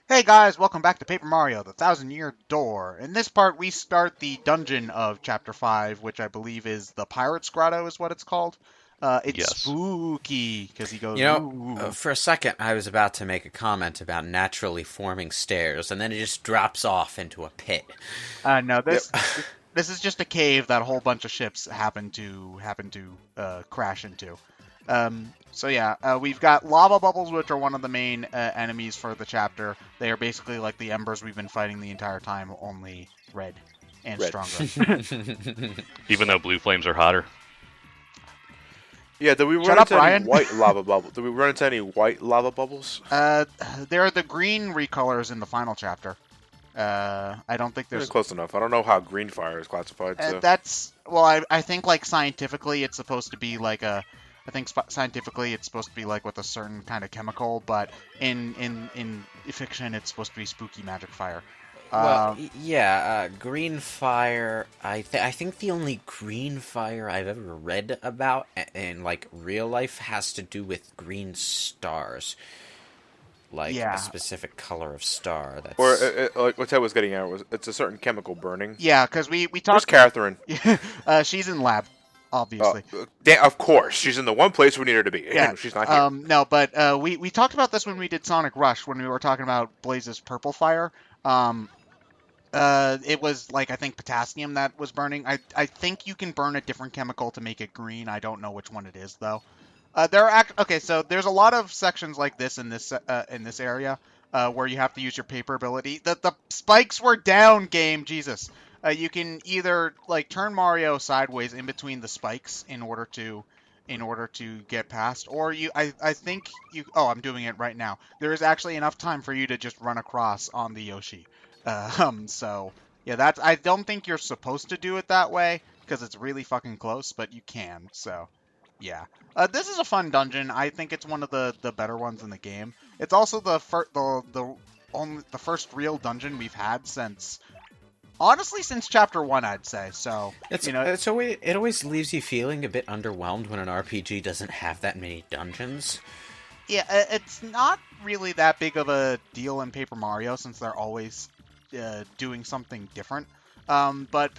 Hey guys, welcome back to Paper Mario, the Thousand Year Door. In this part, we start the dungeon of Chapter 5, which I believe is the Pirate's Grotto is what it's called. It's Yes. spooky, because he goes, You know, ooh. for a second, I was about to make a comment about naturally forming stairs, and then it just drops off into a pit. No, Yep. this is just a cave that a whole bunch of ships happen to crash into. So yeah, we've got lava bubbles, which are one of the main enemies for the chapter. They are basically like the embers we've been fighting the entire time, only red and Red. stronger. Even though blue flames are hotter. Yeah, did we Shut run up, into any Ryan. white lava bubbles? Did we run into any white lava bubbles? There are the green recolors in the final chapter. I don't think there's. Close enough. I don't know how green fire is classified, so... That's well, I think like scientifically it's supposed to be like a. I think scientifically it's supposed to be like with a certain kind of chemical, but in fiction it's supposed to be spooky magic fire. Green fire. I think the only green fire I've ever read about in like real life has to do with green stars, like Yeah. a specific color of star. That's Or, like what Ted was getting at, was it's a certain chemical burning. Yeah, because we Where's talked. Catherine? She's in lab, obviously. Of course, she's in the one place we need her to be. Yeah. She's not here. No, but we talked about this when we did Sonic Rush when we were talking about Blaze's purple fire. It was like I think potassium that was burning. I think you can burn a different chemical to make it green. I don't know which one it is though. Okay, so there's a lot of sections like this in this area where you have to use your paper ability. The spikes were down, game, Jesus. You can either like turn Mario sideways in between the spikes in order to get past, or I think you. Oh, I'm doing it right now. There is actually enough time for you to just run across on the Yoshi. So yeah, I don't think you're supposed to do it that way because it's really fucking close, but you can. So yeah, this is a fun dungeon. I think it's one of the better ones in the game. It's also the first real dungeon we've had since. Honestly, since chapter 1, I'd say. So, it always leaves you feeling a bit underwhelmed when an RPG doesn't have that many dungeons. yeah, it's not really that big of a deal in Paper Mario since they're always doing something different. But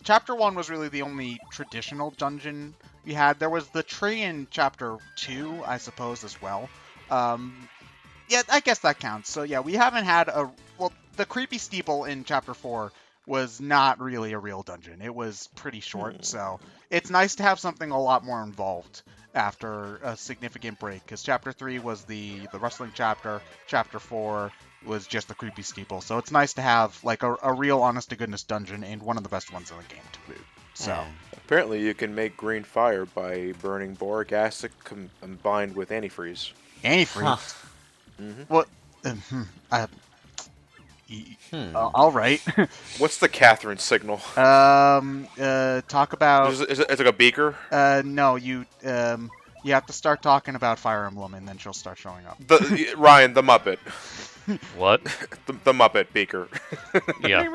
chapter 1 was really the only traditional dungeon we had. There was the tree in chapter 2, I suppose, as well. Yeah, I guess that counts. So yeah, we haven't had the creepy steeple in chapter 4 was not really a real dungeon. It was pretty short, so it's nice to have something a lot more involved after a significant break, because chapter 3 was the wrestling chapter, chapter 4 was just the creepy steeple, so it's nice to have like a real honest-to-goodness dungeon, and one of the best ones in the game to boot. So Apparently, you can make green fire by burning boric acid combined with antifreeze. antifreeze. Mhm. What? All right. What's the Catherine signal? Talk about. Is it like a beaker? No, you have to start talking about Fire Emblem, and then she'll start showing up. Ryan, the Muppet. What? The Muppet beaker. Yeah.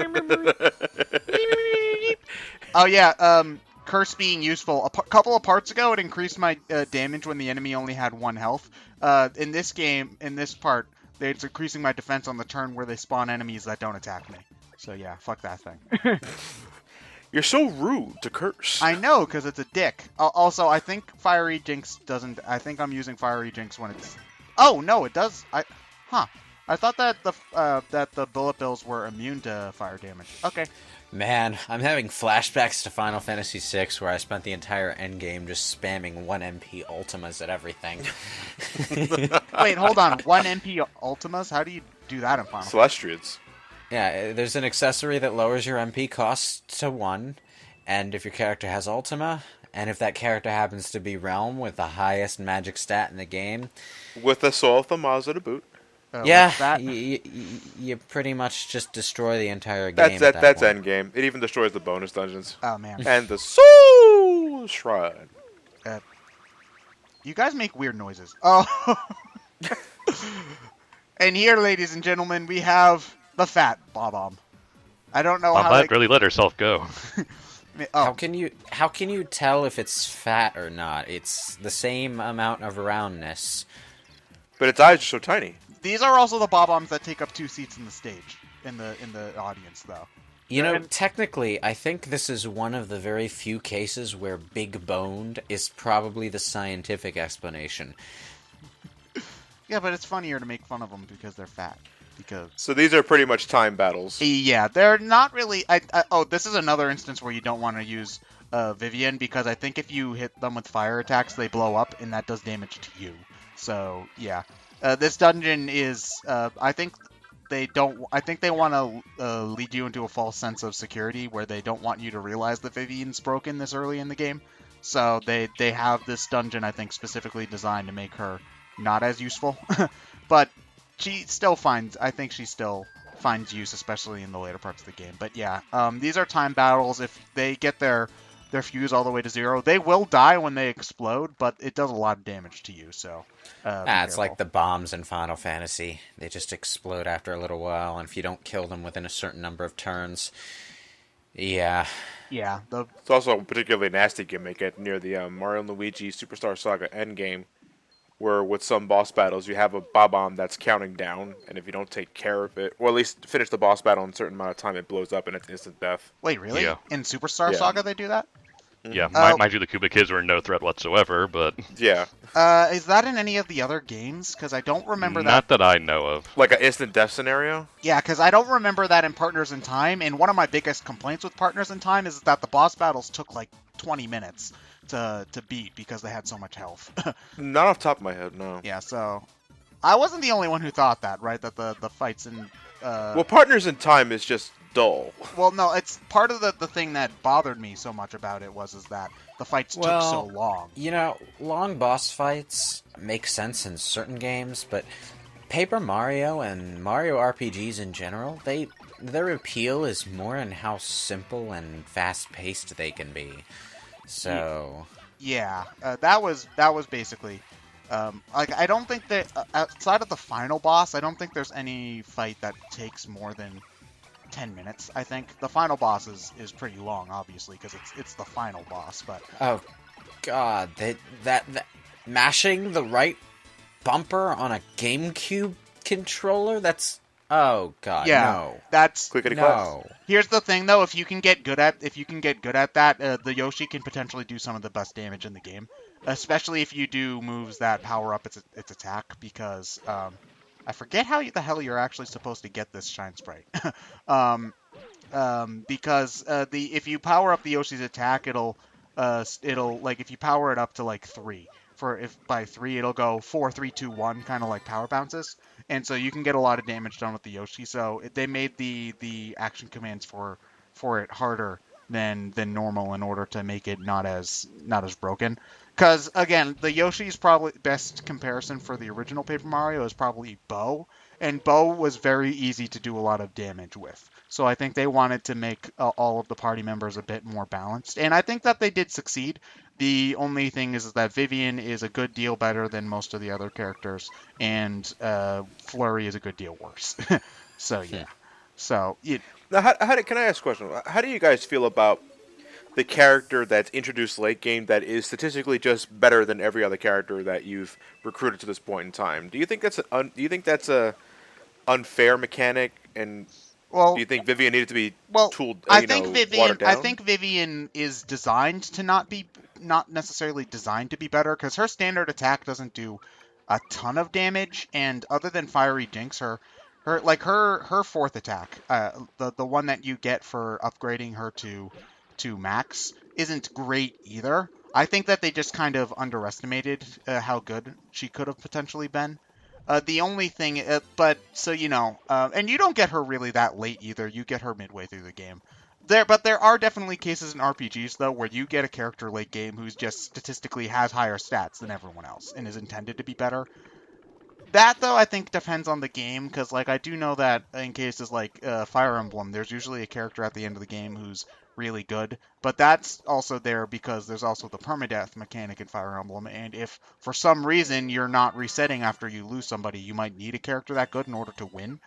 Oh yeah. Curse being useful. A couple of parts ago, it increased my damage when the enemy only had 1 health. In this game, in this part, it's increasing my defense on the turn where they spawn enemies that don't attack me. So yeah, fuck that thing. You're so rude to curse. I know, because it's a dick. Also, I think Fiery Jinx doesn't. I think I'm using Fiery Jinx when it's. Oh no, it does. I thought that the bullet bills were immune to fire damage. Okay. Man, I'm having flashbacks to Final Fantasy VI, where I spent the entire endgame just spamming 1 MP ultimas at everything. Wait, hold on. 1 MP ultimas? How do you do that in Final? Celestrians. Yeah, there's an accessory that lowers your MP cost to 1, and if your character has Ultima, and if that character happens to be Realm with the highest magic stat in the game, With the soul of the Maza to boot. yeah, what's that? you pretty much just destroy the entire game. That's point. endgame. It even destroys the bonus dungeons. Oh man. And the Soul Shrine. You guys make weird noises. Oh. And here, ladies and gentlemen, we have the fat Bob-omb. I don't know how. Bombette really let herself go. How can you tell if it's fat or not? It's the same amount of roundness. But its eyes are so tiny. These are also the Bob-ombs that take up 2 seats in the stage, in the audience, though. You know, technically, I think this is one of the very few cases where big boned is probably the scientific explanation. Yeah, but it's funnier to make fun of them because they're fat. Because So these are pretty much time battles. yeah, they're not really. Oh, this is another instance where you don't want to use Vivian, because I think if you hit them with fire attacks, they blow up, and that does damage to you. So yeah, this dungeon is. I think they don't. I think they want to lead you into a false sense of security where they don't want you to realize that Vivian's broken this early in the game. So they have this dungeon, I think, specifically designed to make her not as useful, but she still finds. I think she still finds use, especially in the later parts of the game. But yeah, these are time battles. If they get their fuse all the way to 0, they will die when they explode, but it does a lot of damage to you. So It's like the bombs in Final Fantasy. They just explode after a little while, and if you don't kill them within a certain number of turns, yeah. Yeah, It's also a particularly nasty gimmick at near the Mario and Luigi Superstar Saga endgame, where with some boss battles you have a Bob-omb that's counting down, and if you don't take care of it, or at least finish the boss battle in a certain amount of time, it blows up and it's instant death. Wait, really? Yeah. In Superstar Yeah. Saga they do that? Yeah, Oh. mind you, the Koopa Kids were no threat whatsoever, but Yeah, Is that in any of the other games? Because I don't remember that. not that I know of. like an instant death scenario. Yeah, because I don't remember that in Partners in Time, and one of my biggest complaints with Partners in Time is that the boss battles took like 20 minutes to beat because they had so much health. Not off the top of my head, no. Yeah, so I wasn't the only one who thought that, right? That the fights in Well, Partners in Time is just dull. well, no, it's part of the thing that bothered me so much about it is that the fights took so long. You know, long boss fights make sense in certain games, but Paper Mario and Mario RPGs in general, their appeal is more in how simple and fast-paced they can be. So Yeah, that was basically like I don't think that outside of the final boss, I don't think there's any fight that takes more than 10 minutes. I think the final boss is pretty long, obviously, because it's the final boss. But oh god, that mashing the right bumper on a GameCube controller, that's oh god, yeah, no. that's Clickety clap. No. here's the thing though. If you can get good at that, the Yoshi can potentially do some of the best damage in the game, especially if you do moves that power up its attack. Because I forget how the hell you're actually supposed to get this Shine Sprite. Because if you power up the Yoshi's attack, it'll like if you power it up to like 3. If by 3 it'll go 4, 3, 2, 1, kind of like power bounces, and so you can get a lot of damage done with the Yoshi. So they made the action commands for it harder than normal in order to make it not as broken. Because again, the Yoshi's probably best comparison for the original Paper Mario is probably Bow, and Bow was very easy to do a lot of damage with. So I think they wanted to make all of the party members a bit more balanced, and I think that they did succeed. The only thing is that Vivian is a good deal better than most of the other characters, and Flurry is a good deal worse. So yeah. So Now, can I ask a question? How do you guys feel about the character that's introduced late game that is statistically just better than every other character that you've recruited to this point in time? Do you think that's a unfair mechanic, and well, do you think Vivian needed to be tooled? I Watered think Vivian is designed to not necessarily designed to be better, because her standard attack doesn't do a ton of damage, and other than Fiery Jinx, her fourth attack, the one that you get for upgrading her to max, isn't great either. I think that they just kind of underestimated how good she could have potentially been. The only thing, and you don't get her really that late either. You get her midway through the game. But there are definitely cases in RPGs though where you get a character late game who's just statistically has higher stats than everyone else and is intended to be better. That though I think depends on the game, because like I do know that in cases like Fire Emblem, there's usually a character at the end of the game who's really good, but that's also there because there's also the permadeath mechanic in Fire Emblem, and if for some reason you're not resetting after you lose somebody, you might need a character that good in order to win.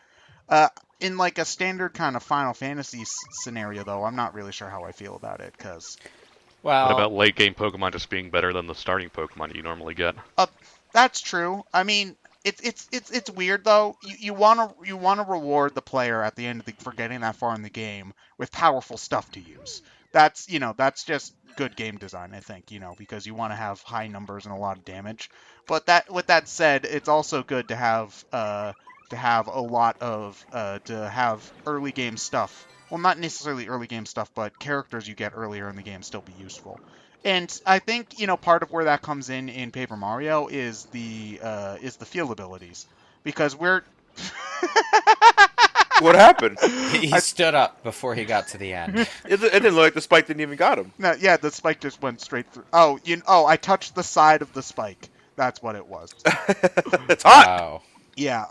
In like a standard kind of Final Fantasy scenario though, I'm not really sure how I feel about it, because What about late game Pokemon just being better than the starting Pokemon you normally get? that's true. I mean, It's weird though. You wanna reward the player at the end for getting that far in the game with powerful stuff to use. That's just good game design, I think. Because you want to have high numbers and a lot of damage. But with that said, it's also good to have a lot of to have early game stuff. Well, not necessarily early game stuff, but characters you get earlier in the game still be useful. And I think part of where that comes in Paper Mario is the field abilities, because we're What happened? He stood up before he got to the end. It didn't look like the spike didn't even got him. No, yeah, the spike just went straight through. I touched the side of the spike. That's what it was. It's hot. Wow. Yeah.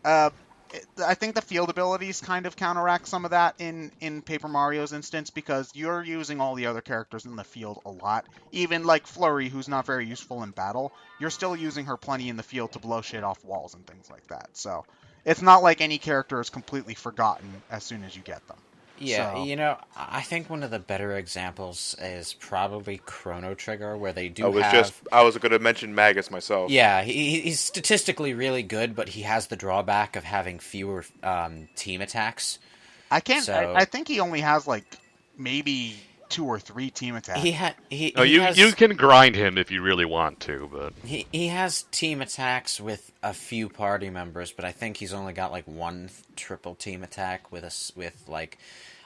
I think the field abilities kind of counteract some of that in Paper Mario's instance, because you're using all the other characters in the field a lot. Even like Flurry, who's not very useful in battle, you're still using her plenty in the field to blow shit off walls and things like that. So it's not like any character is completely forgotten as soon as you get them. Yeah, So- I think one of the better examples is probably Chrono Trigger, where they do I was going to mention Magus myself. Yeah, he's statistically really good, but he has the drawback of having fewer team attacks. I can't. So- I think he only has like maybe 2 or 3 team attacks. You can grind him if you really want to, but He has team attacks with a few party members, but I think he's only got like one triple team attack with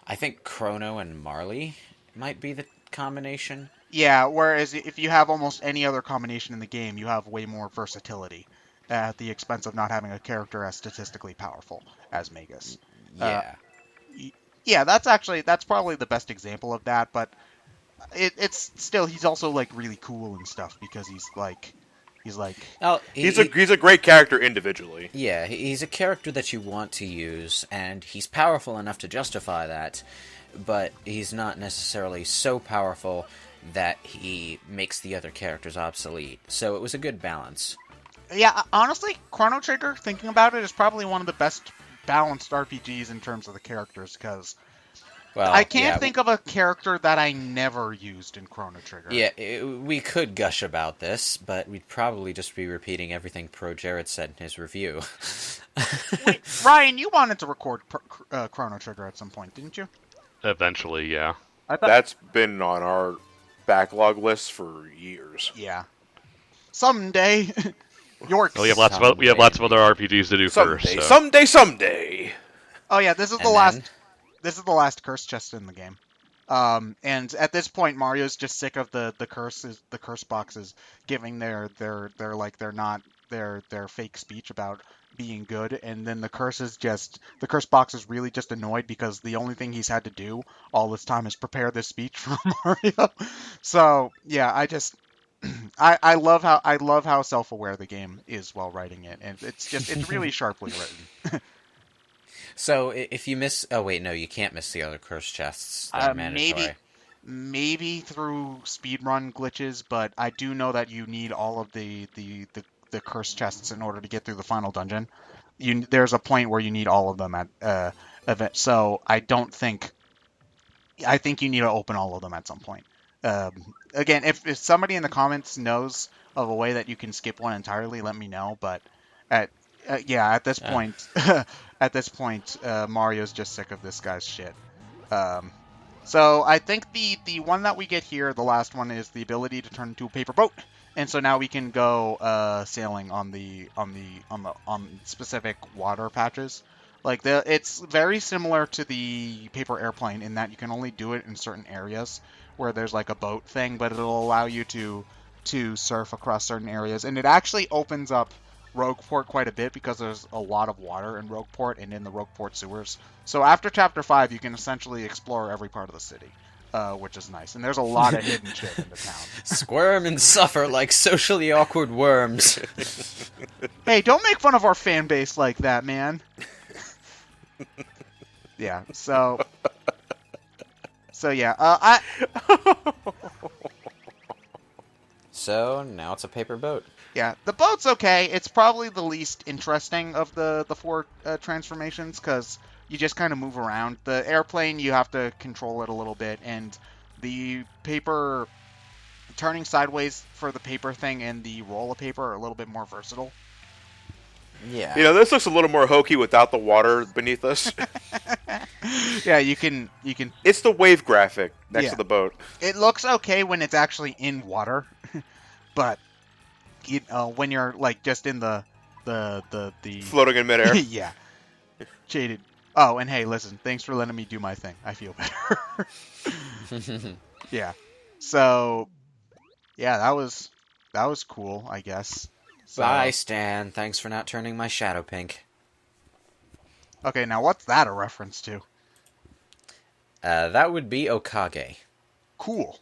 I think Chrono and Marley might be the combination. Yeah, whereas if you have almost any other combination in the game, you have way more versatility at the expense of not having a character as statistically powerful as Magus. Yeah. Yeah, that's probably the best example of that, but it's still, he's also like really cool and stuff, because he's like Oh, He's a great character individually. Yeah, he's a character that you want to use, and he's powerful enough to justify that, but he's not necessarily so powerful that he makes the other characters obsolete. So it was a good balance. Yeah, honestly, Chrono Trigger, thinking about it, is probably one of the best balanced RPGs in terms of the characters, because I can't think of a character that I never used in Chrono Trigger. Yeah, we could gush about this, but we'd probably just be repeating everything Pro Jared said in his review. Wait, Ryan, you wanted to record Chrono Trigger at some point, didn't you? eventually, yeah. That's been on our backlog list for years. Yeah. Someday. York. Well, we have lots of other RPGs to do first. So. Someday. Oh yeah, this is the last curse chest in the game. And at this point, Mario's just sick of the curse boxes giving their fake speech about being good, and then the curse box is really just annoyed because the only thing he's had to do all this time is prepare this speech for Mario. So yeah, I love how self-aware the game is while writing it, and it's really sharply written. So if you miss... Oh, wait, no, you can't miss the other curse chests. They're mandatory. Maybe through speedrun glitches, but I do know that you need all of the curse chests in order to get through the final dungeon. There's a point where you need all of them at event. So I think you need to open all of them at some point. Again, if somebody in the comments knows of a way that you can skip one entirely, let me know. But at this point, Mario's just sick of this guy's shit. So I think the one that we get here, the last one, is the ability to turn into a paper boat, and so now we can go sailing on specific water patches. It's very similar to the paper airplane in that you can only do it in certain areas where there's like a boat thing, but it'll allow you to surf across certain areas, and it actually opens up Rogueport quite a bit because there's a lot of water in Rogueport and in the Rogueport sewers. So after Chapter 5, you can essentially explore every part of the city, which is nice. And there's a lot of hidden shit in the town. Squirm and suffer like socially awkward worms. Hey, don't make fun of our fan base like that, man. Yeah, so yeah, So now it's a paper boat. Yeah, the boat's okay. It's probably the least interesting of the 4 transformations, because you just kind of move around. The airplane, you have to control it a little bit, and the paper turning sideways for the paper thing and the roll of paper are a little bit more versatile. Yeah. You know, this looks a little more hokey without the water beneath us. Yeah, you can. It's the wave graphic next Yeah. to the boat. It looks okay when it's actually in water, but when you're like just in the Floating in midair. yeah, jaded. Oh, and hey, listen, thanks for letting me do my thing. I feel better. Yeah. So, yeah, that was cool, I guess. So, Bye, Stan. Thanks for not turning my shadow pink. okay, now what's that a reference to? That would be Okage. Cool.